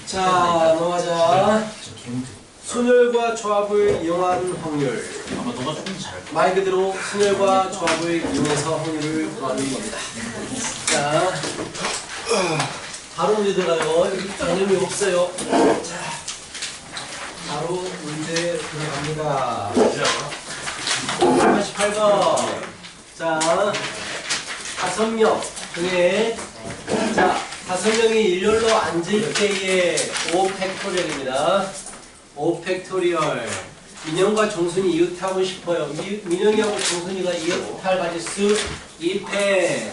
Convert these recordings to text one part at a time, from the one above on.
자, 넘어가자. 순열과 조합을 이용한 확률. 말 그대로 순열과 조합을 이용해서 확률을 구하는 겁니다. 자, 바로 문제 들어가요. 여기 개념이 없어요. 자, 바로 문제 들어갑니다. 88번. 자, 5명 중에, 자, 5명이 일렬로 앉을 때의 5팩토리얼입니다. 5팩토리얼. 민영과 정순이 이웃하고 싶어요. 민영이하고 정순이가 이웃할 가짓수 2패.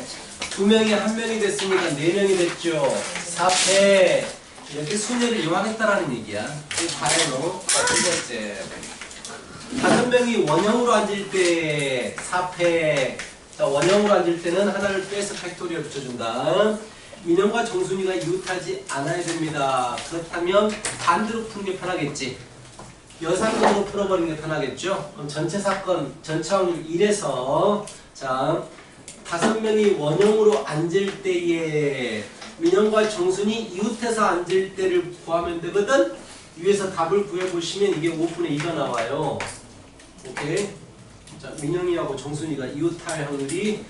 2명이 1명이 됐으니까 4명이 됐죠. 4패. 이렇게 순열을 이용하겠다라는 얘기야. 이 바에노. 두 번째. 5명이 원형으로 앉을 때 4패. 자, 원형으로 앉을 때는 하나를 빼서 팩토리얼 붙여준다. 민영과 정순이가 이웃하지 않아야 됩니다. 그렇다면 반대로 푸는 게 편하겠지. 여사건으로 풀어버리는 게 편하겠죠. 그럼 전체 사건, 전체 확률 1에서 자, 5명이 원형으로 앉을 때에 민영과 정순이 이웃해서 앉을 때를 구하면 되거든. 위에서 답을 구해보시면 이게 5분의 2가 나와요. 오케이. 자, 민영이하고 정순이가 이웃할 확률이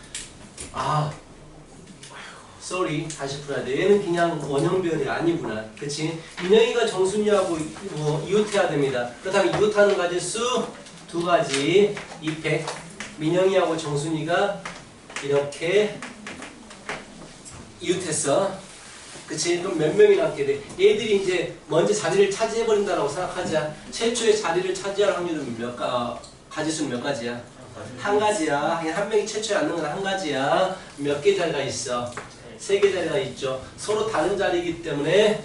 sorry, 다시 풀어야 돼. 얘는 그냥 원형별이 아니구나. 그치? 민영이가 정순이하고 이웃해야 됩니다. 그렇다면 이웃하는 가짓수 2가지 2팩. 민영이하고 정순이가 이렇게 이웃했어. 그치? 그럼 몇 명이 남게 돼? 얘들이 이제 먼저 자리를 차지해버린다고 생각하자. 최초의 자리를 차지할 확률은 가짓수는 몇 가지야? 한 가지야. 그냥 한 명이 최초에 앉는 건 한 가지야. 몇 개 자리가 있어? 3개 자리가 있죠. 서로 다른 자리이기 때문에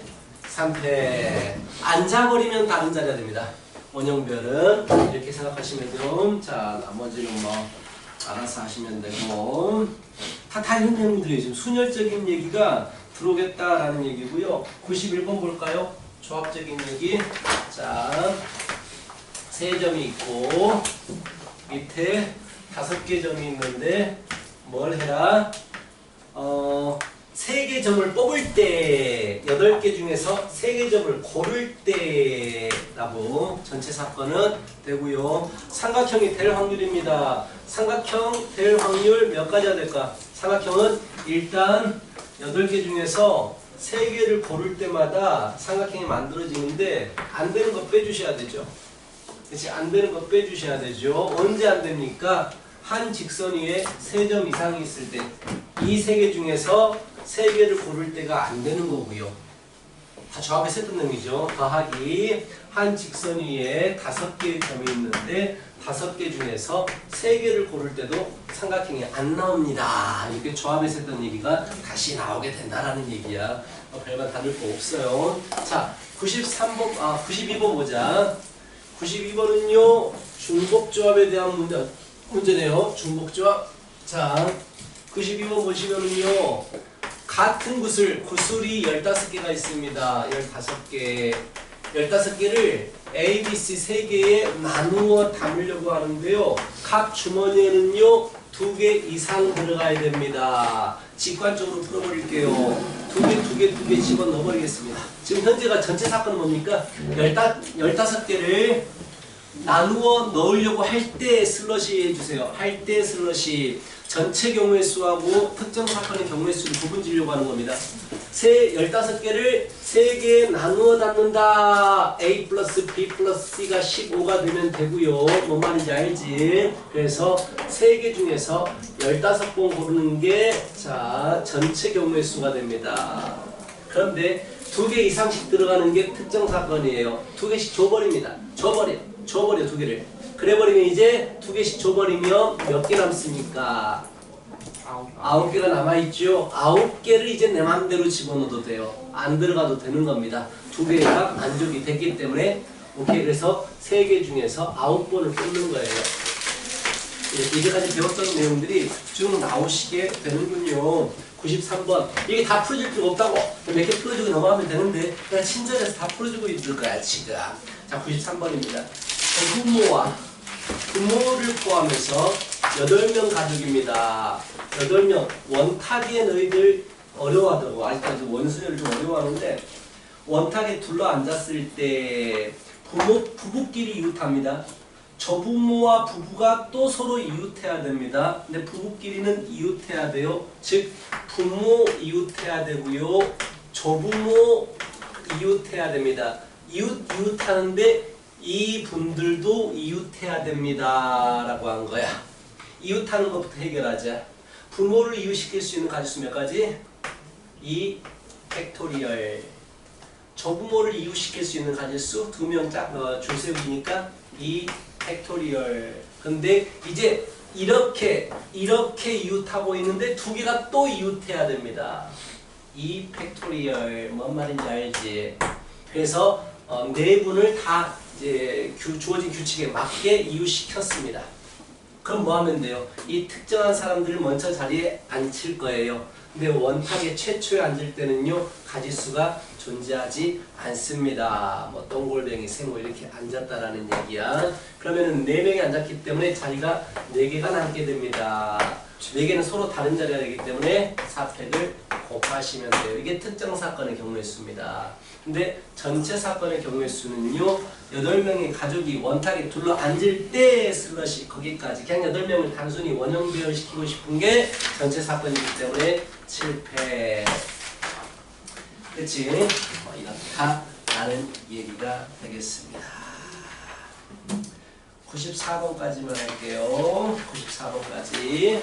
3패. 앉아버리면 다른 자리가 됩니다. 원형별은 이렇게 생각하시면 돼요. 자, 나머지는 뭐 알아서 하시면 되고. 다 다른 내용들이 지금 순열적인 얘기가 들어오겠다라는 얘기고요. 91번 볼까요? 조합적인 얘기. 자, 3점이 있고 밑에 5개 점이 있는데 뭘 해라? 3개 점을 뽑을 때 8개 중에서 3개 점을 고를 때라고 전체 사건은 되고요. 삼각형이 될 확률입니다. 삼각형 될 확률 몇 가지가 될까? 삼각형은 일단 8개 중에서 3개를 고를 때마다 삼각형이 만들어지는데 안 되는 거 빼주셔야 되죠. 그치? 안 되는 거 빼주셔야 되죠. 언제 안 됩니까? 한 직선 위에 3점 이상이 있을 때 이 3개 중에서 3개를 고를 때가 안 되는 거고요. 다 조합해서 했던 놈이죠. 더하기 한 직선 위에 5개의 점이 있는데 5개 중에서 3개를 고를 때도 삼각형이 안 나옵니다. 이렇게 조합해서 했던 얘기가 다시 나오게 된다라는 얘기야. 별반 다를 거 없어요. 자, 92번 보자. 92번은요, 중복조합에 대한 문제네요. 중복조합. 자, 92번 보시면은요, 같은 구슬이 15개가 있습니다. 15개. 15개를 A, B, C 3개에 나누어 담으려고 하는데요. 각 주머니에는요, 2개 이상 들어가야 됩니다. 직관적으로 풀어버릴게요. 2개 집어 넣어버리겠습니다. 지금 현재가 전체 사건은 뭡니까? 15개를 나누어 넣으려고 할 때 슬러시 해주세요. 할 때 슬러시. 전체 경우의 수하고 특정 사건의 경우의 수를 구분 지으려고 하는 겁니다. 15개를 3개에 나누어 담는다. A 플러스 B 플러스 C가 15가 되면 되고요. 뭔 말인지 알지? 그래서 3개 중에서 15번 고르는 게 자, 전체 경우의 수가 됩니다. 그런데 2개 이상씩 들어가는 게 특정 사건이에요. 2개씩 줘버립니다. 줘버려 2개를. 그래버리면 이제 2개씩 줘버리면 몇 개 남습니까? 9개가 남아있죠. 9개를 이제 내 맘대로 집어넣어도 돼요. 안 들어가도 되는 겁니다. 2개가 만족이 됐기 때문에. 오케이. 그래서 3개 중에서 9번을 뽑는 거예요. 이제까지 배웠던 내용들이 쭉 나오시게 되는군요. 93번. 이게 다 풀어줄 필요 없다고. 몇 개 풀어주고 넘어가면 되는데 그냥 친절해서 다 풀어주고 있을 거야 지금. 자, 93번입니다. 분모를 포함해서 8명 가족입니다. 8명. 원탁에 너희들 어려워하더라고. 아직까지 원수를 좀 어려워하는데 원탁에 둘러앉았을 때 부부끼리 이웃합니다. 저부모와 부부가 또 서로 이웃해야 됩니다. 근데 부부끼리는 이웃해야 돼요. 즉 부모 이웃해야 되고요. 저부모 이웃해야 됩니다. 이웃하는데 이 분들도 이웃해야 됩니다. 라고 한 거야. 이웃하는 것부터 해결하자. 부모를 이웃시킬 수 있는 가지수 몇 가지? 2 팩토리얼. 저부모를 이웃시킬 수 있는 가지수 2명 줄 세우니까 2 팩토리얼. 근데 이제 이렇게 이웃하고 있는데 두 개가 또 이웃해야 됩니다. 2 팩토리얼. 뭔 말인지 알지? 그래서 네 분을 다 이제 주어진 규칙에 맞게 이웃시켰습니다. 그럼 뭐 하면 돼요? 이 특정한 사람들을 먼저 자리에 앉힐 거예요. 근데 원탁에 최초에 앉을 때는요, 가지수가 존재하지 않습니다. 뭐 동골뱅이, 세모 이렇게 앉았다라는 얘기야. 그러면은 4명이 앉았기 때문에 자리가 4개가 남게 됩니다. 4개는 서로 다른 자리가 되기 때문에 4팩을 곱하시면 돼요. 이게 특정 사건의 경우의 수입니다. 근데 전체 사건의 경우의 수는요, 8명의 가족이 원탁에 둘러 앉을 때 슬러시 거기까지. 그냥 8명을 단순히 원형 배열시키고 싶은 게 전체 사건이기 때문에 7팩. 그치? 이렇다라는 얘기가 되겠습니다. 94번까지만 할게요. 94번까지.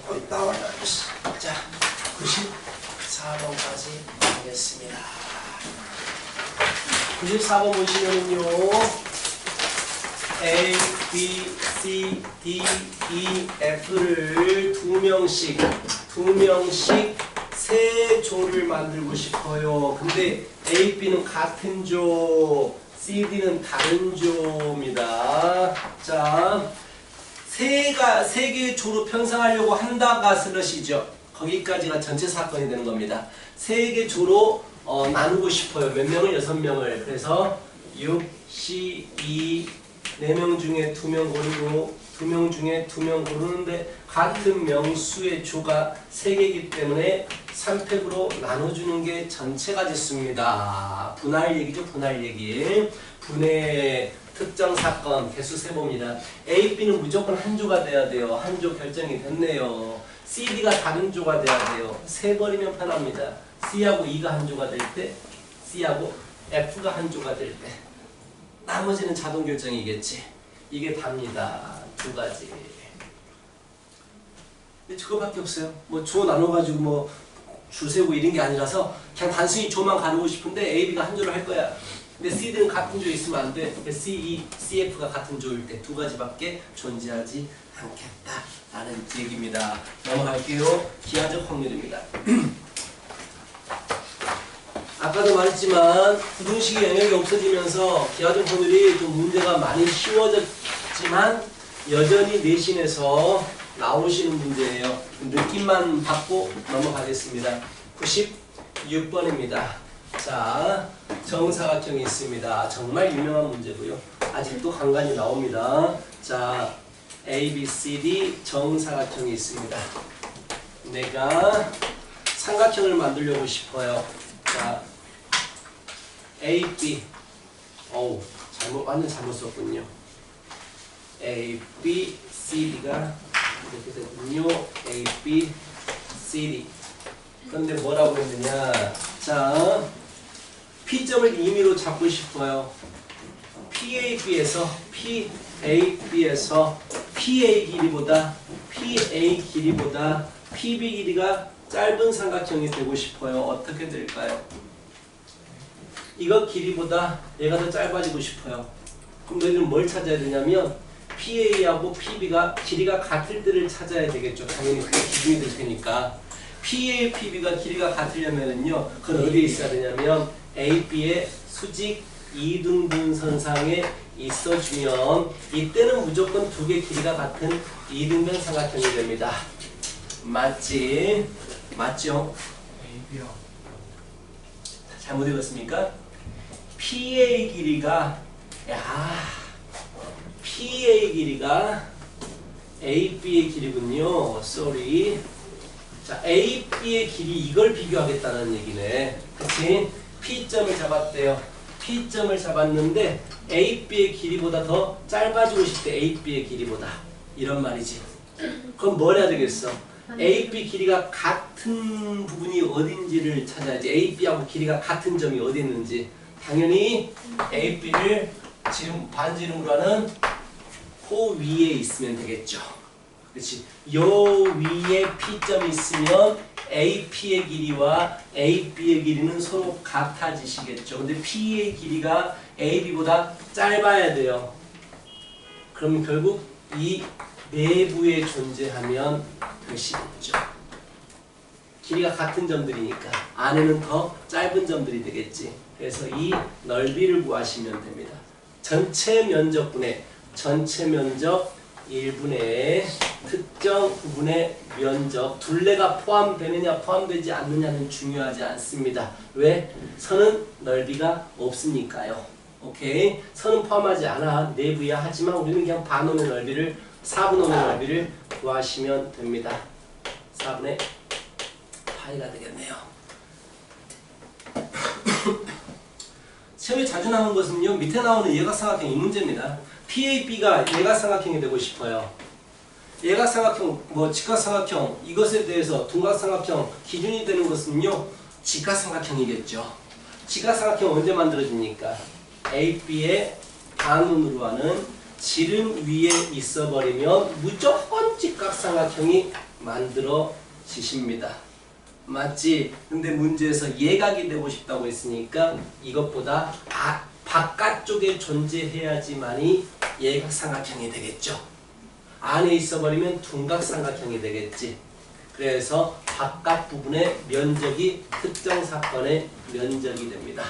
거의 나와요. 자, 94번까지 하겠습니다. 94번 보시면은요, A, B, C, D, E, F를 2명씩 세 조를 만들고 싶어요. 근데 A, B는 같은 조, C, D는 다른 조입니다. 자, 세 개의 조로 편성하려고 한다가 슬러시죠. 거기까지가 전체 사건이 되는 겁니다. 세 개 조로 나누고 싶어요. 몇 명을? 6명을. 그래서 6, C, 2, 4명 중에 2명 고르고 2명 중에 2명 고르는데 같은 명수의 조가 3개이기 때문에 3팩으로 나눠주는 게 전체 가지수입니다. 분할 얘기죠. 분할 얘기. 분해 특정 사건 개수 세봅니다. A, B는 무조건 한 조가 돼야 돼요. 한 조 결정이 됐네요. C, D가 다른 조가 돼야 돼요. 세버리면 편합니다. C하고 E가 한 조가 될 때, C하고 F가 한 조가 될 때, 나머지는 자동 결정이겠지. 이게 답니다. 두 가지. 근데 저거밖에 없어요. 뭐 조 나눠가지고 뭐 줄 세우고 이런 게 아니라서 그냥 단순히 조만 가누고 싶은데 A, B가 한 조를 할 거야. 근데 C들은 같은 조에 있으면 안 돼. C, E, CF가 같은 조일 때 두 가지밖에 존재하지 않겠다라는 얘기입니다. 넘어갈게요. 기하적 확률입니다. 아까도 말했지만 부등식의 영역이 없어지면서 기하적 확률이 좀 문제가 많이 쉬워졌지만 여전히 내신에서 나오시는 문제예요. 느낌만 받고 넘어가겠습니다. 96번입니다. 자, 정사각형이 있습니다. 정말 유명한 문제고요. 아직도 간간히 나옵니다. 자, A, B, C, D 정사각형이 있습니다. 내가 삼각형을 만들려고 싶어요. 자, A, B. 완전 잘못 썼군요. A, B, C, D가 이렇게 되군요. A, B, C, D. 그런데 뭐라고 했느냐? 자, P점을 임의로 잡고 싶어요. PAB에서 PA 길이보다 PB 길이가 짧은 삼각형이 되고 싶어요. 어떻게 될까요? 이거 길이보다 얘가 더 짧아지고 싶어요. 그럼 너희들은 뭘 찾아야 되냐면 PA하고 PB가 길이가 같을 때를 찾아야 되겠죠. 당연히 그게 기준이 될 테니까. PA, PB가 길이가 같으려면은요, 그건 어디에 있어야 되냐면 AB의 수직 이등분선상에 있어주면 이때는 무조건 두 개 길이가 같은 이등변 삼각형이 됩니다. 맞지? 맞죠? AB요. 잘못 읽었습니까? PA 길이가 PA의 길이가 AB의 길이군요. sorry. 자, AB의 길이 이걸 비교하겠다는 얘기네. 그치? P점을 잡았대요. P점을 잡았는데 AB의 길이보다 더 짧아지고 싶대. AB의 길이보다. 이런 말이지. 그럼 뭘 해야 되겠어? AB 길이가 같은 부분이 어딘지를 찾아야지. AB하고 길이가 같은 점이 어디 있는지. 당연히 AB를 지금 반지름으로 하는 그 위에 있으면 되겠죠. 그렇지. 요 위에 P점이 있으면 AP의 길이와 AB의 길이는 서로 같아지시겠죠. 근데 P의 길이가 AB보다 짧아야 돼요. 그럼 결국 이 내부에 존재하면 되시겠죠. 길이가 같은 점들이니까 안에는 더 짧은 점들이 되겠지. 그래서 이 넓이를 구하시면 됩니다. 전체 면적분의 전체 면적 1분의 특정 부분의 면적 둘레가 포함되느냐 포함되지 않느냐는 중요하지 않습니다. 왜? 선은 넓이가 없으니까요. 오케이? 선은 포함하지 않아 내부야. 하지만 우리는 그냥 반원의 넓이를 4분원의 넓이를 구하시면 됩니다. 4분의 파이가 되겠네요. 시험에 자주 나오는 것은요. 밑에 나오는 예각삼각형 이 문제입니다. PAB가 예각삼각형이 되고 싶어요. 예각삼각형, 뭐 직각삼각형 이것에 대해서 둔각삼각형 기준이 되는 것은요. 직각삼각형이겠죠. 직각삼각형 언제 만들어집니까? AB의 반운으로 하는 지름 위에 있어버리면 무조건 직각삼각형이 만들어지십니다. 맞지? 근데 문제에서 예각이 되고 싶다고 했으니까 이것보다 바깥쪽에 존재해야지만이 예각삼각형이 되겠죠. 안에 있어버리면 둔각삼각형이 되겠지. 그래서 바깥 부분의 면적이 특정 사건의 면적이 됩니다.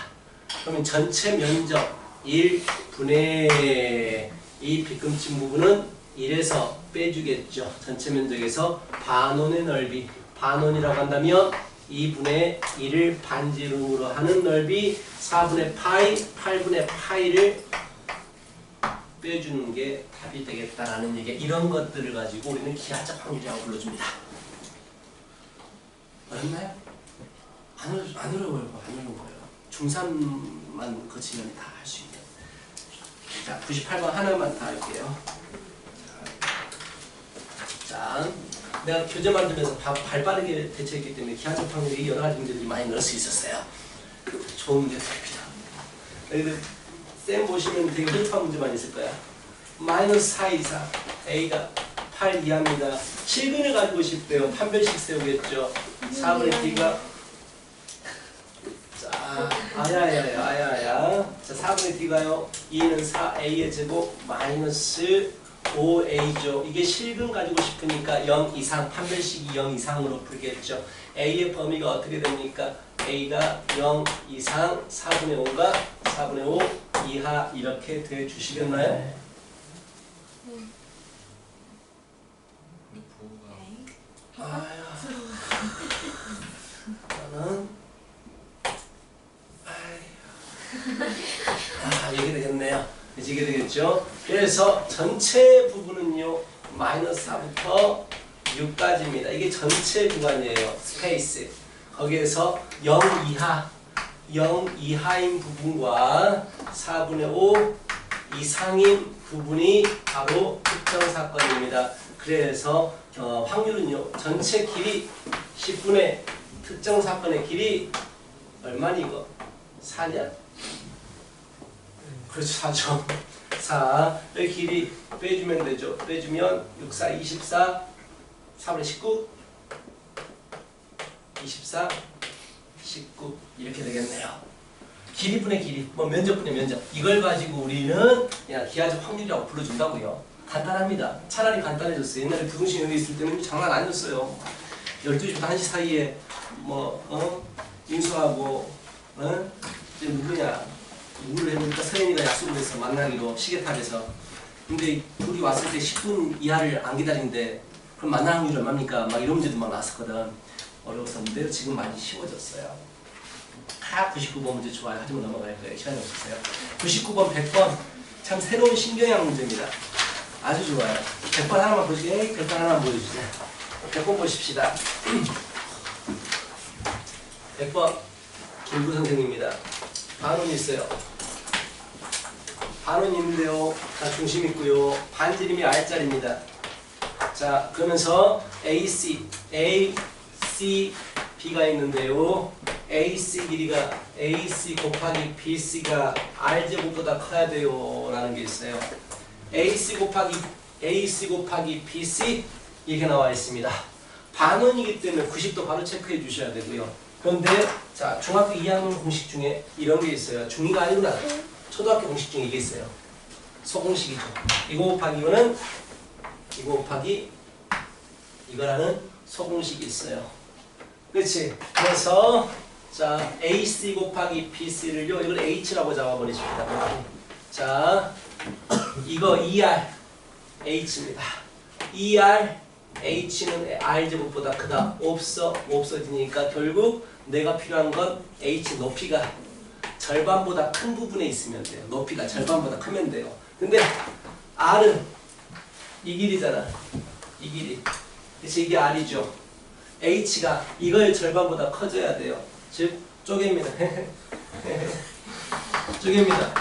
그러면 전체 면적 1분의 이 빗금친 부분은 1에서 빼주겠죠. 전체 면적에서 반원의 넓이, 반원이라고 한다면 2분의 1을 반지름으로 하는 넓이 4분의 파이, 8분의 파이를 빼주는 게 답이 되겠다라는 얘기. 이런 것들을 가지고 우리는 기하적 확률이라고 불러줍니다. 어렵나요? 안 어려워요. 안 어려운 거예요. 중3만 거치면 다 할 수 있는. 자, 98번 하나만 더 할게요. 자, 내가 교재 만들면서 발 빠르게 대처했기 때문에 기하적 확률이 여러 가지 문제들이 많이 넣을 수 있었어요. 좋은 문제들입니다. 여기도 쌤 보시면 되게 흡입한 문제만 있을 거야. 마이너스 4 이상 A가 8 이하입니다. 실근을 가지고 싶대요. 판별식 세우겠죠. 4분의 D가 자, 아야야. 자, 4분의 D가요. 2는 4A의 제곱 마이너스 5A죠. 이게 실근 가지고 싶으니까 0 이상, 판별식이 0 이상으로 풀겠죠. A의 범위가 어떻게 됩니까? A가 0 이상 4분의 5가 4분의 5 이하 이렇게 돼 주시겠나요? 저는 이게 되겠네요. 이게 되겠죠. 그래서 전체 부분은요 마이너스 4부터 6까지입니다. 이게 전체 구간이에요. 스페이스. 거기에서 0 이하인 부분과 4분의 5 이상인 부분이 바로 특정 사건입니다. 그래서 확률은요 전체 길이 10분의 특정 사건의 길이 얼마니 이거? 4냐? 그렇죠. 4죠. 4의 길이 빼주면 되죠. 빼주면 6, 4, 24 4분의 19 24 19 이렇게 되겠네요. 길이분의 길이, 뭐 면적분의 면적 이걸 가지고 우리는 그냥 기하적 확률이라고 불러준다고요. 간단합니다. 차라리 간단해졌어요. 옛날에 부등식 여기 있을 때는 장난 아니었어요. 12시부터 1시 사이에 인수하고 이제 누구냐 우를 해보니까 서연이가 약속을 해서 만나기로 시계탑에서. 근데 둘이 왔을 때 10분 이하를 안 기다린대. 그럼 만날 확률이 얼마입니까? 막 이런 문제도 막 나왔었거든. 어려웠었는데 지금 많이 쉬워졌어요. 99번 문제 좋아요. 하지만 넘어갈 거예요. 시간이 없었어요. 99번, 100번 참 새로운 신경향 문제입니다. 아주 좋아요. 100번 하나만 보시게. 100번 하나만 보여주세요. 100번 보십시다. 100번 김구 선생님입니다. 반원이 있어요. 반원이 있는데요. 자, 중심 있고요. 반지름이 R자리입니다. 자, 그러면서 AC, B가 있는데요. AC 길이가 AC 곱하기 BC가 R제곱보다 커야 돼요. 라는 게 있어요. AC 곱하기 BC 이렇게 나와 있습니다. 반원이기 때문에 90도 바로 체크해 주셔야 되고요. 그런데 자, 중학교 2학년 공식 중에 이런 게 있어요. 중2가 아니구나. 초등학교 공식 중에 이게 있어요. 소공식이죠. 이거 곱하기 이거는 이거 곱하기 이거라는 소공식이 있어요. 그렇지? 그래서 자, AC 곱하기 BC를요. 이걸 H라고 잡아버리십니다. 자, 이거 ER H입니다. ER H는 R제곱보다 크다. 없어지니까 결국 내가 필요한 건 H 높이가 절반보다 큰 부분에 있으면 돼요. 높이가 절반보다 크면 돼요. 근데 R은 이 길이잖아. 이 길이. 그래서 이게 R이죠. H가 이거의 절반보다 커져야 돼요. 즉 쪼개입니다. 쪼개입니다.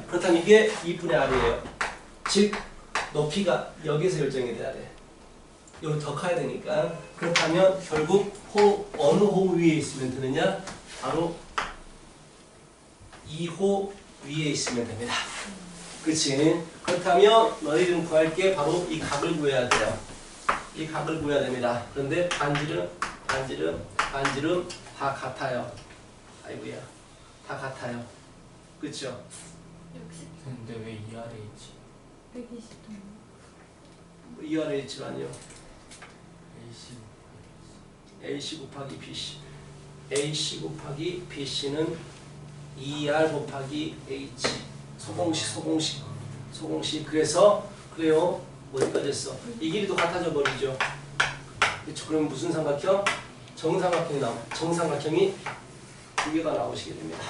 그렇다면 이게 2분의 R이에요. 즉 높이가 여기서 결정이 돼야 돼. 여기 더 커야 되니까. 그렇다면 결국 어느 호 위에 있으면 되느냐? 바로 2호 위에 있으면 됩니다. 그렇지? 그렇다면 너희들은 구할 게 바로 이 각을 구해야 돼요. 이 각을 구해야 됩니다. 그런데 반지름 다 같아요. 아이고야, 다 같아요. 그렇죠? 근데 왜 ERH? 120도. ERH가 아니요. AC AC 곱하기 BC. AC 곱하기 BC는 ER 곱하기 H. 소공식. 그래서 그래요. 어디까지 했어? 이 길이도 같아져 버리죠. 그렇죠? 그럼 무슨 삼각형? 정삼각형이 두 개가 나오시게 됩니다.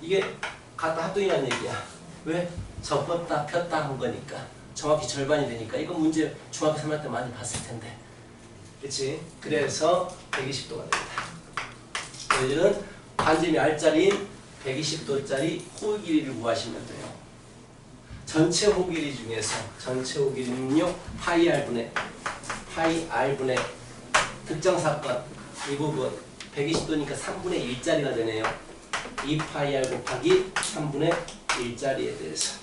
이게 같다 합동이라는 얘기야. 왜? 접었다 폈다 한 거니까. 정확히 절반이 되니까. 이거 문제 중학교 3학년 때 많이 봤을 텐데. 그렇지? 그래서 120도가 됩니다. 너희들은 반지름이 R자리인 120도짜리 호 길이를 구하시면 돼요. 전체 호 길이 중에서 전체 호 길이는요. 파이 R분의 특정 사건 이 부분 120도니까 3분의 1짜리가 되네요. 2파이 R 곱하기 3분의 1짜리에 대해서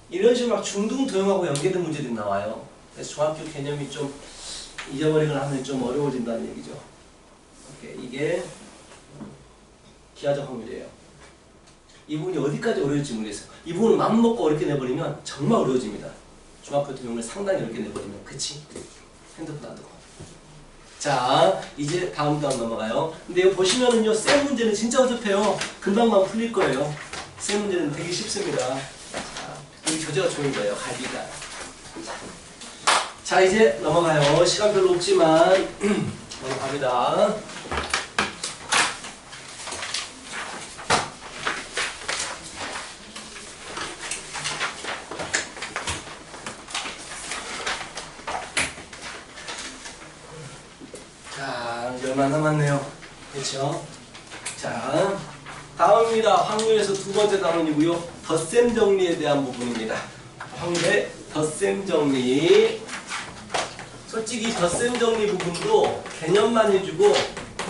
이런 식으로 막 중등도형하고 연계된 문제들이 나와요. 그래서 중학교 개념이 좀 잊어버리거나 하면 좀 어려워진다는 얘기죠. 이게 기하적 확률이에요. 이 부분이 어디까지 어려울지 모르겠어요. 이 부분을 맘먹고 어렵게 내버리면 정말 어려워집니다. 중학교 도형을 상당히 어렵게 내버리면. 그치? 핸드폰 안 두고. 자, 이제 다음 넘어가요. 근데 이거 보시면은요, 쌤 문제는 진짜 어렵해요. 금방만 풀릴 거예요. 쌤 문제는 되게 쉽습니다. 자, 여기 교재가 좋은 거예요, 갈비가. 자, 이제 넘어가요. 시간 별로 없지만 넘어갑니다. 자, 얼마 남았네요. 그렇죠? 자, 다음입니다. 확률에서 두 번째 단원이고요. 덧셈 정리에 대한 부분입니다. 확률의 덧셈 정리. 솔직히 덧셈 정리 부분도 개념만 해주고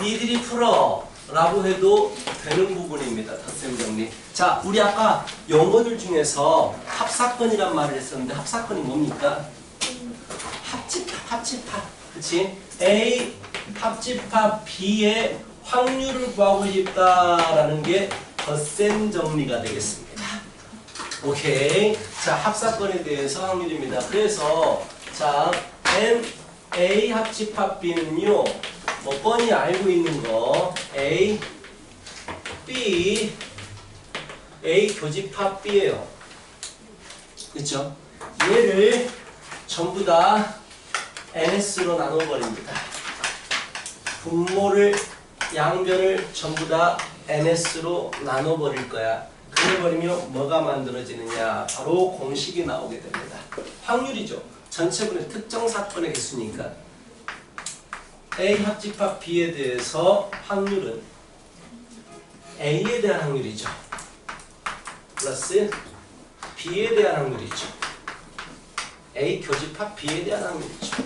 니들이 풀어 라고 해도 되는 부분입니다. 덧셈 정리. 자, 우리 아까 영어들 중에서 합사건이란 말을 했었는데 합사건이 뭡니까? 합집합. 그치? A 합집합 B의 확률을 구하고 싶다라는 게 덧셈 정리가 되겠습니다. 오케이. 자, 합사건에 대해서 확률입니다. 그래서 자, A 합집합 B는요, 뭐 뻔히 알고 있는 거 A, B, A 교집합 B예요. 그렇죠? 얘를 전부 다 NS로 나눠버립니다. 분모를 양변을 전부 다 NS로 나눠버릴 거야. 구해버리면 뭐가 만들어지느냐? 바로 공식이 나오게 됩니다. 확률이죠. 전체분의 특정 사건의 개수니까 A 합집합 B에 대해서 확률은 A에 대한 확률이죠. 플러스 B에 대한 확률이죠. A 교집합 B에 대한 확률이죠.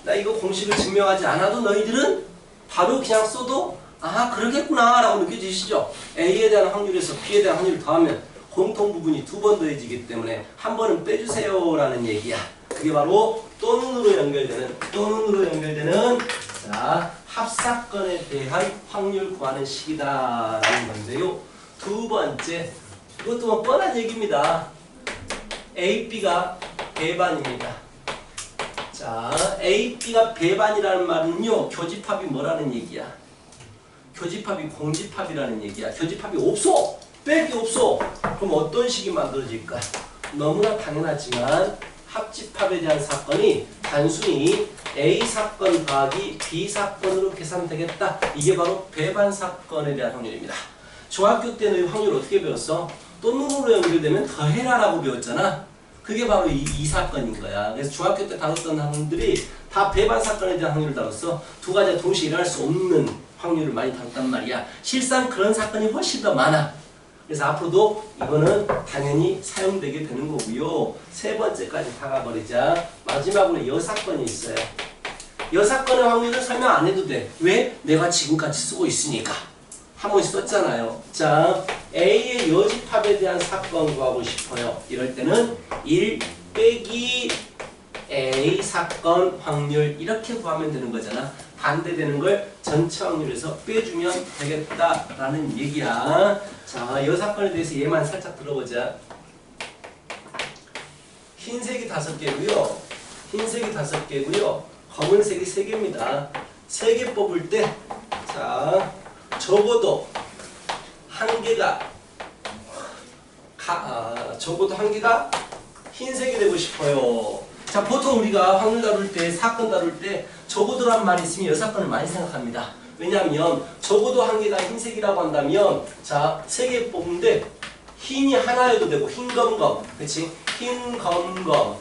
나 이거 공식을 증명하지 않아도 너희들은 바로 그냥 써도 아 그러겠구나 라고 느껴지시죠? A에 대한 확률에서 B에 대한 확률을 더하면 공통 부분이 두 번 더해지기 때문에 한 번은 빼주세요 라는 얘기야. 그게 바로 또는으로 연결되는 자 합사건에 대한 확률 구하는 식이다 라는 건데요. 두 번째, 이것도 뭐 뻔한 얘기입니다. A, B가 배반입니다. 자, A, B가 배반이라는 말은요, 교집합이 뭐라는 얘기야? 교집합이 공집합이라는 얘기야. 교집합이 없어! 뺄 게 없어! 그럼 어떤 식이 만들어질까? 너무나 당연하지만 합집합에 대한 사건이 단순히 A 사건 더하기 B 사건으로 계산되겠다. 이게 바로 배반 사건에 대한 확률입니다. 중학교 때는 확률 어떻게 배웠어? 또는으로 연결되면 더해라 라고 배웠잖아. 그게 바로 이 사건인 거야. 그래서 중학교 때 다뤘던 학생들이 다 배반 사건에 대한 확률을 다뤘어. 두 가지가 동시에 일어날 수 없는 확률을 많이 다뤘단 말이야. 실상 그런 사건이 훨씬 더 많아. 그래서 앞으로도 이거는 당연히 사용되게 되는 거고요. 세 번째까지 다가버리자. 마지막으로 여사건이 있어요. 여사건의 확률은 설명 안 해도 돼. 왜? 내가 지금까지 쓰고 있으니까. 한 번 썼잖아요. 자, A의 여집합에 대한 사건 구하고 싶어요. 이럴 때는 1 빼기 A 사건 확률 이렇게 구하면 되는 거잖아. 반대되는 걸 전체 확률에서 빼주면 되겠다라는 얘기야. 자, 여사건에 대해서 얘만 살짝 들어보자. 흰색이 5개고요. 흰색이 5개고요. 검은색이 3개입니다. 3개 뽑을 때 자, 적어도 한 개가 흰색이 되고 싶어요. 자, 보통 우리가 확률 다룰 때, 사건 다룰 때 적어도란 말이 있으면 여사건을 많이 생각합니다. 왜냐하면 적어도 한 개가 흰색이라고 한다면 자, 3개 뽑는데 흰이 하나여도 되고 흰검검, 그렇지? 흰검검,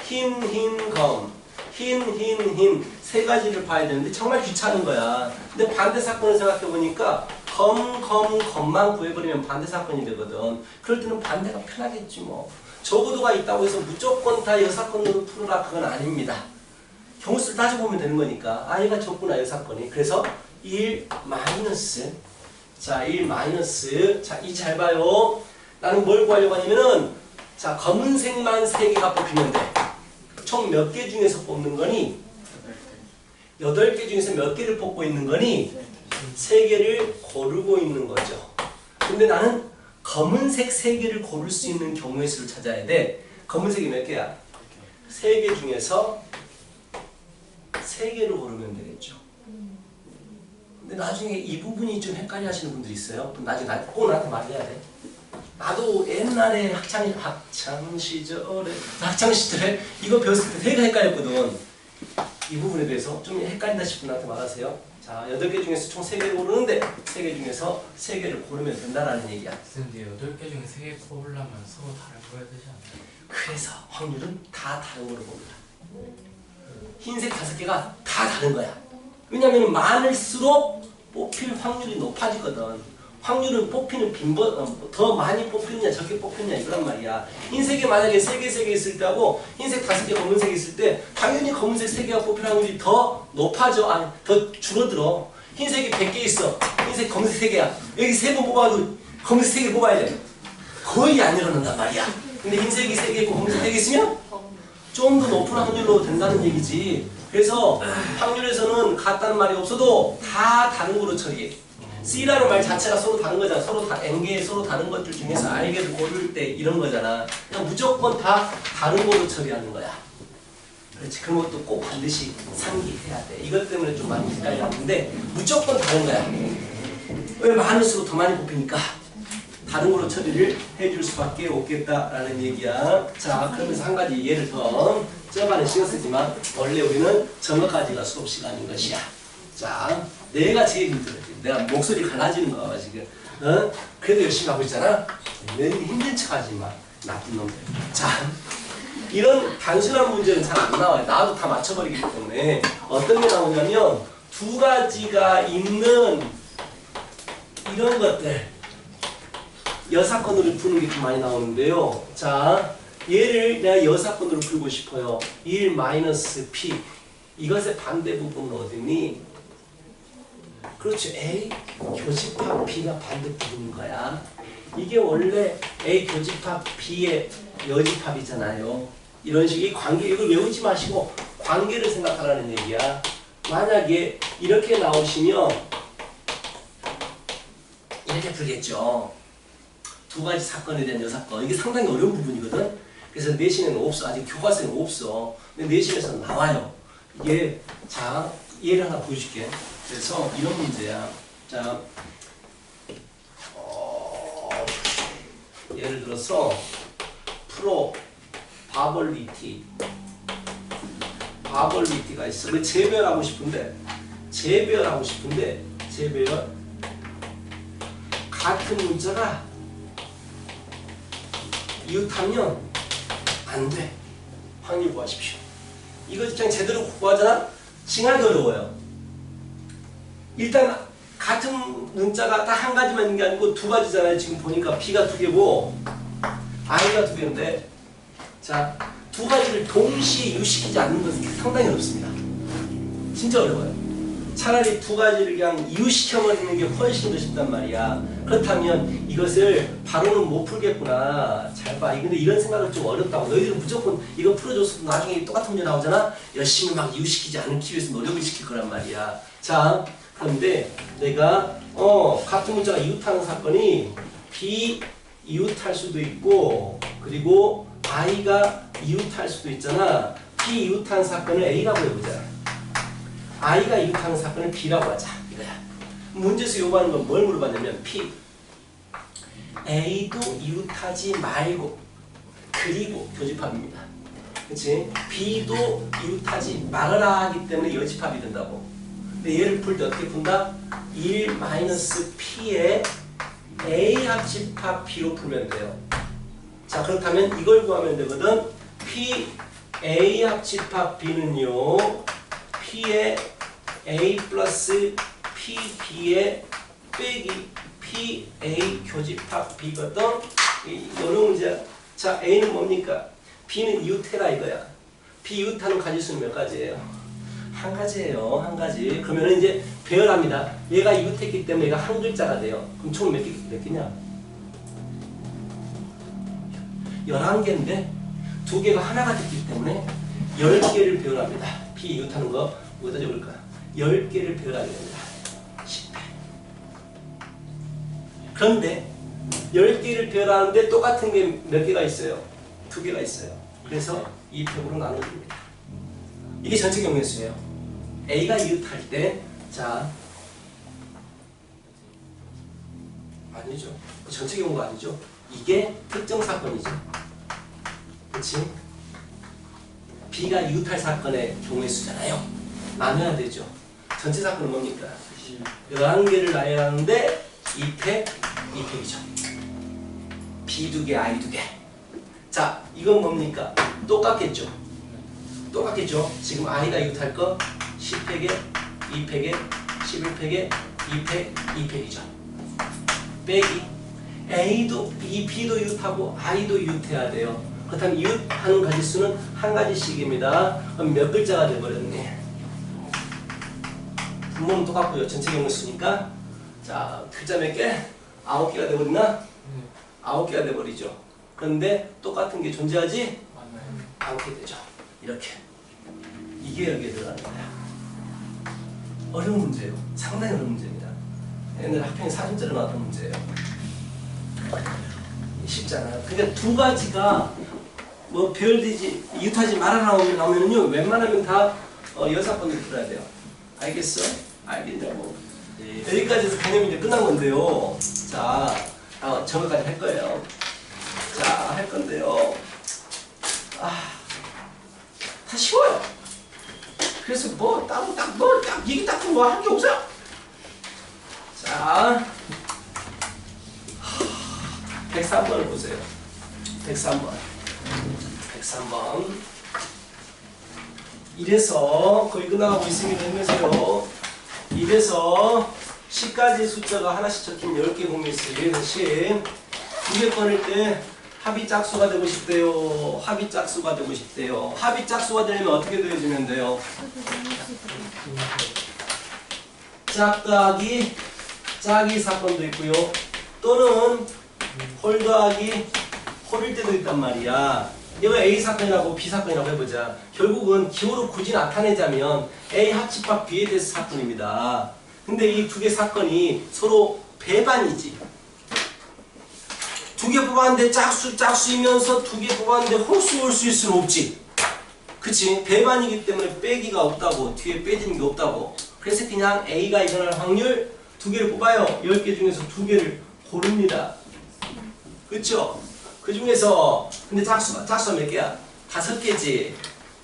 흰흰검, 흰흰흰 세 가지를 봐야 되는데 정말 귀찮은 거야. 근데 반대 사건을 생각해 보니까 검만 구해버리면 반대 사건이 되거든. 그럴 때는 반대가 편하겠지 뭐. 적어도가 있다고 해서 무조건 다 여사건으로 풀어라 그건 아닙니다. 경우수를 따져보면 되는 거니까 아 얘가 적구나 여사건이. 그래서 1 마이너스 자 1 마이너스 자 이 잘 봐요. 나는 뭘 구하려고 하냐면은 자 검은색만 3개가 뽑히면 돼. 총 몇 개 중에서 뽑는 거니? 8개 중에서 몇 개를 뽑고 있는 거니? 3개를 고르고 있는 거죠. 근데 나는 검은색 3개를 고를 수 있는 경우의 수를 찾아야 돼. 검은색이 몇 개야? 3개 중에서 3개를 고르면 되겠죠. 근데 나중에 이 부분이 좀 헷갈려 하시는 분들이 있어요. 그럼 나중에 꼭 나한테 말해야 돼. 나도 옛날에 학창 시절에 이거 배웠을 때 되게 헷갈렸거든. 이 부분에 대해서 좀 헷갈린다 싶은 분한테 말하세요. 자, 8개 중에서 총 3개를 고르는데 3개 중에서 3개를 고르면 된다라는 얘기야. 근데 8개 중에 3개 뽑으려면 서로 다른 거 해야 되지 않나요? 그래서 확률은 다 다른 걸로 봅니다. 흰색 5개가 다 다른 거야. 왜냐면 많을수록 뽑힐 확률이 높아지거든. 확률은 뽑히는 더 많이 뽑히느냐 적게 뽑히느냐 이거란 말이야. 흰색이 만약에 3개 있을 때하고 흰색 5개 검은색이 있을 때 당연히 검은색 3개가 뽑힐 확률이 더 높아져. 아니 더 줄어들어. 흰색이 100개 있어. 흰색 검은색 3개야. 여기 3번 뽑아도 검은색 3개 뽑아야 돼. 거의 안 일어난단 말이야. 근데 흰색이 3개 있고 검은색 3개 있으면 좀 더 높은 확률로 된다는 얘기지. 그래서 확률에서는 같다는 말이 없어도 다 다른 거로 처리해. C라는 말 자체가 서로 다른 거잖아. 서로 다 N개 서로 다른 것들 중에서 R개를 고를 때 이런 거잖아. 그냥 무조건 다 다른 거로 처리하는 거야. 그렇지. 그런 것도 꼭 반드시 상기해야 돼. 이것 때문에 좀 많이 헷갈렸는데 무조건 다른 거야. 왜 많을수록 더 많이 뽑히니까 다른 거로 처리를 해줄 수밖에 없겠다라는 얘기야. 자, 그러면서 한 가지 예를 더 저번에 신경 쓰지만 원래 우리는 저거까지가 수업 시간인 것이야. 자, 내가 제일 힘들어. 내가 목소리 갈라지는 거 지금. 어? 그래도 열심히 하고 있잖아. 내 힘든 척하지 마. 나쁜 놈들. 자, 이런 단순한 문제는 잘 안 나와요. 나도 다 맞춰버리기 때문에 어떤 게 나오냐면 두 가지가 있는 이런 것들 여사건으로 푸는 게 좀 많이 나오는데요. 자, 얘를 내가 여사건으로 풀고 싶어요. 1 마이너스 p 이것의 반대 부분은 어디니? 그렇죠. A 교집합 B가 반대 부분인 거야. 이게 원래 A 교집합 B의 여집합이잖아요. 이런 식의 관계, 이걸 외우지 마시고 관계를 생각하라는 얘기야. 만약에 이렇게 나오시면 이렇게 풀겠죠. 두 가지 사건에 대한 여사건. 이게 상당히 어려운 부분이거든. 그래서 내신에는 없어. 아직 교과서에는 없어. 근데 내신에서 나와요. 이게 자, 예를 하나 보여줄게. 그래서 이런 문제야. 자, 예를 들어서 바벌리티가 있어. 그 재배열하고 싶은데 재배열 같은 문자가 이웃하면 안 돼. 확률 구하십시오. 이거 그냥 제대로 구하잖아? 징하기 어려워요. 일단 같은 문자가 딱 한 가지만 있는 게 아니고 두 가지잖아요. 지금 보니까 B가 두 개고 I가 두 개인데 자, 두 가지를 동시에 이웃시키지 않는 것은 상당히 어렵습니다. 진짜 어려워요. 차라리 두 가지를 그냥 이웃시켜버리는 게 훨씬 더 쉽단 말이야. 그렇다면 이것을 바로는 못 풀겠구나. 잘 봐. 근데 이런 생각을 좀 어렵다고. 너희들은 무조건 이거 풀어줬어도 나중에 똑같은 문제 나오잖아? 열심히 막 이웃시키지 않기 위해서 노력을 시킬 거란 말이야. 자, 그런데 내가 같은 문자가 이웃하는 사건이 B 이웃할 수도 있고 그리고 I가 이웃할 수도 있잖아. B 이웃하는 사건을 A라고 해보자. I가 이웃하는 사건을 B라고 하자. 이거야. 문제에서 요구하는 건 뭘 물어봤냐면 P A도 이웃하지 말고 그리고 교집합입니다. 그치? B도 이웃하지 말아라 하기 때문에 여집합이 된다고. 근데 얘를 풀 때 어떻게 푼다? 1 마이너스 P에 A 합집합 B로 풀면 돼요. 자, 그렇다면 이걸 구하면 되거든. P A 합집합 B는요. P의 A 플러스 P B의 빼기 P A 교집합 B거든. 이런 문제야. 자, A는 뭡니까? B는 이웃해라 이거야. B 이웃하는 가지수는 몇 가지예요? 한 가지예요. 한 가지. 그러면 이제 배열합니다. 얘가 이웃했기 때문에 얘가 한 글자가 돼요. 그럼 총 몇 개냐? 11개인데 두 개가 하나가 됐기 때문에 10개를 배열합니다. B 이웃하는 거 어디다 적을까? 10개를 배열하게 됩니다. 10회. 그런데 10개를 배열하는데 똑같은 게 몇 개가 있어요? 2개가 있어요. 그래서 2팩으로 나눠줍니다. 이게 전체 경우수예요. A가 이웃할 때, 자, 아니죠. 전체 경우가 아니죠. 이게 특정 사건이죠. 그치? B가 이웃할 사건의 경우의 수잖아요. 나눠야 되죠. 전체 사건은 뭡니까? 11개를 나눠야 하는데 2팩이죠. B 2개, I 2개. 자, 이건 뭡니까? 똑같겠죠. 지금 I가 이웃할 거 10팩에 2팩에 11팩에 2팩, 2팩이죠. 빼기 A도 B도 이웃하고 I도 이웃해야 돼요. 그렇다면 이웃하는 가지수는 한 가지씩입니다. 그럼 몇 글자가 돼버렸네. 분모는 똑같고요. 전체 경우 수니까 자, 글자 몇 개? 9개가 돼버리나? 9개가 돼버리죠. 그런데 똑같은 게 존재하지 않게 되죠. 이렇게. 이게 여기에 들어가는 거야. 어려운 문제예요. 상당히 어려운 문제입니다. 옛날 학평에 4점짜리 나왔던 문제예요. 쉽잖아요. 그러니까 두 가지가 뭐 배열되지 이웃하지 말아라 나오면은요 웬만하면 다 여사건을 풀어야 돼요. 알겠어? 알겠냐고. 네. 여기까지 해서 개념이 이제 끝난 건데요. 자, 저거까지 할 거예요. 자, 할 건데요. 다 쉬워요. 그래서 뭐 따로 딱 얘기 딱 뭐 할 게 없어요. 자, 103번을 보세요. 103번. 이래서 거의 끝나가고 있으면 되면서요. 이래서 10까지 숫자가 하나씩 적힌 10개 공이 있어요. 이래서 10. 2개 꺼낼 때 합이 짝수가 되고 싶대요. 합이 짝수가 되고 싶대요. 합이 짝수가 되려면 어떻게 되어주면 돼요? 짝 더하기 짝이 사건도 있고요. 또는 홀 더하기 홀일 때도 있단 말이야. 이거 A 사건이라고 B 사건이라고 해보자. 결국은 기호로 굳이 나타내자면 A 합집합 B에 대해서 사건입니다. 근데 이 두 개 사건이 서로 배반이지. 두 개 뽑았는데 짝수이면서 두 개 뽑았는데 홀수일 수는 없지. 그치? 배반이기 때문에 빼기가 없다고. 뒤에 빼지는 게 없다고. 그래서 그냥 A가 일어날 확률 두 개를 뽑아요. 10개 중에서 두 개를 고릅니다. 그쵸? 그 중에서 근데 짝수가 몇 개야? 5개지.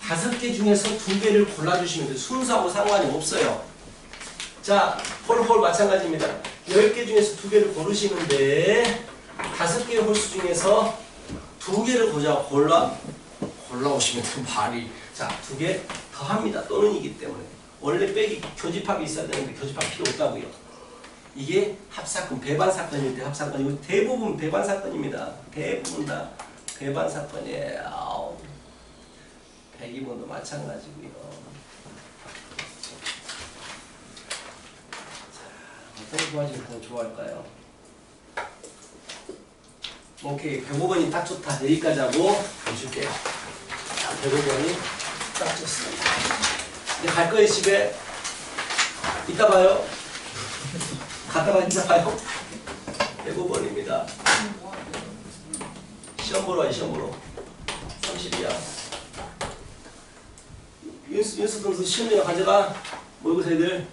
5개 중에서 두 개를 골라주시면 돼요. 순서하고 상관이 없어요. 자, 홀 마찬가지입니다. 10개 중에서 두 개를 고르시는데 5개의 홀수 중에서 두 개를 골라오시면 돼요. 말이. 자, 두 개 더 합니다. 또는이기 때문에. 원래 빼기 교집합이 있어야 되는데 교집합 필요 없다고요. 이게 합사건, 배반사건일 때 합사건이고 대부분 배반사건입니다. 대부분 다 배반사건이에요. 102번도 마찬가지고요. 자, 어떤 좋아지면 더 좋아할까요? 오케이, 105번이 딱 좋다. 여기까지 하고 해줄게요. 105번이 딱 좋습니다. 이제 갈 거예요, 집에. 이따 봐요. 갔다가 이따 봐요. 105번입니다. 시험 보러 와요, 시험 보러. 30이야. 윤수 동수 시험지나 가져가. 모의고사 애들.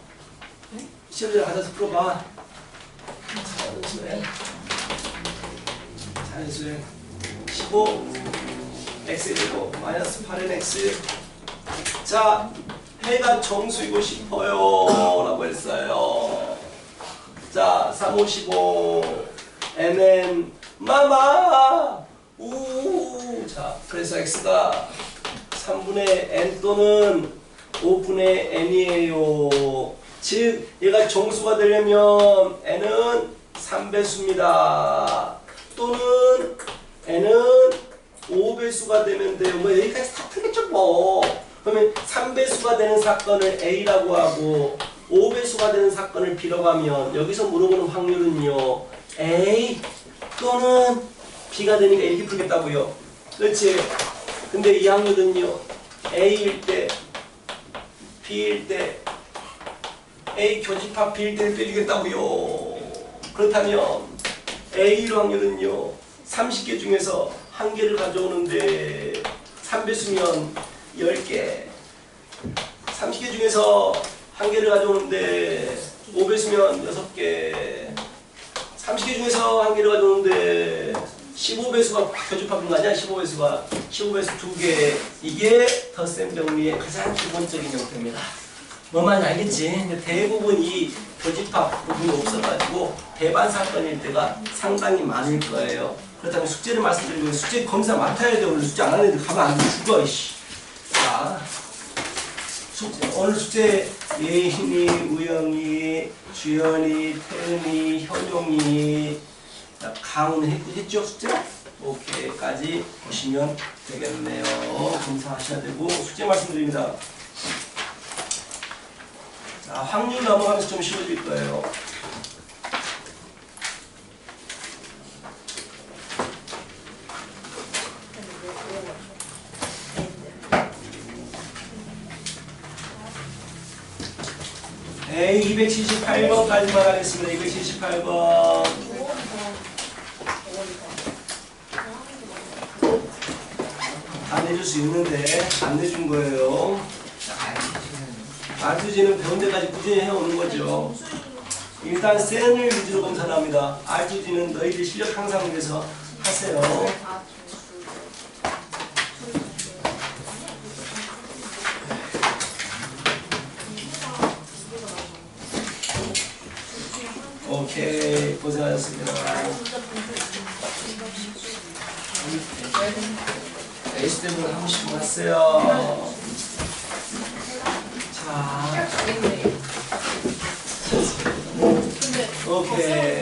시험지나 가져서 풀어봐. 자연수행 15 x제곱 마이너스 8nx. 자, 해가 정수이고 싶어요 라고 했어요. 자, 355 nn 마마 우. 자, 그래서 x가 3분의 n 또는 5분의 n이에요. 즉 얘가 정수가 되려면 n은 3배수입니다. 또는 n은 5배수가 되면 돼요. 뭐 여기까지 다 풀겠죠 뭐. 그러면 3배수가 되는 사건을 A라고 하고 5배수가 되는 사건을 B라고 하면 여기서 물어보는 확률은요. A 또는 B가 되니까 이렇게 풀겠다고요. 그렇지? 근데 이 확률은요. A일 때, B일 때, A 교집합 B일 때를 빼주겠다고요. 그렇다면 A일 확률은요. 30개 중에서 1개를 가져오는데 3배수면 10개. 30개 중에서 1개를 가져오는데 5배수면 6개. 30개 중에서 1개를 가져오는데 15배수가 교집합인 거 아니야? 15배수가 15배수 2개. 이게 덧셈 정리의 가장 기본적인 형태입니다. 뭐만 알겠지? 근데 대부분 이 교집합 부분이 없어가지고 배반 사건일 때가 상당히 많을 거예요. 그렇다면 숙제를 말씀드리면 숙제 검사 맡아야 돼. 오늘 숙제 안 하는 애들 가면 안 돼. 죽어. 이씨. 자, 오늘 숙제 예인이, 우영이, 주연이, 태은이, 현용이, 강은 했죠? 숙제? 오케이까지 보시면 되겠네요. 검사하셔야 되고 숙제 말씀드립니다. 자, 확률 넘어가면서 좀 쉬워질 거예요. A 278번까지만 하겠습니다. 278번. 다 내줄 수 있는데 안 내준 거예요. R2G는 배운 데까지 꾸준히 해오는 거죠. 일단 센을 위주로 검사를 합니다. R2G는 너희들 실력 향상을 위해서 하세요. 고생하셨습니다. 에이스 때문에 하고 싶은 거 했어요. 자, 오케이.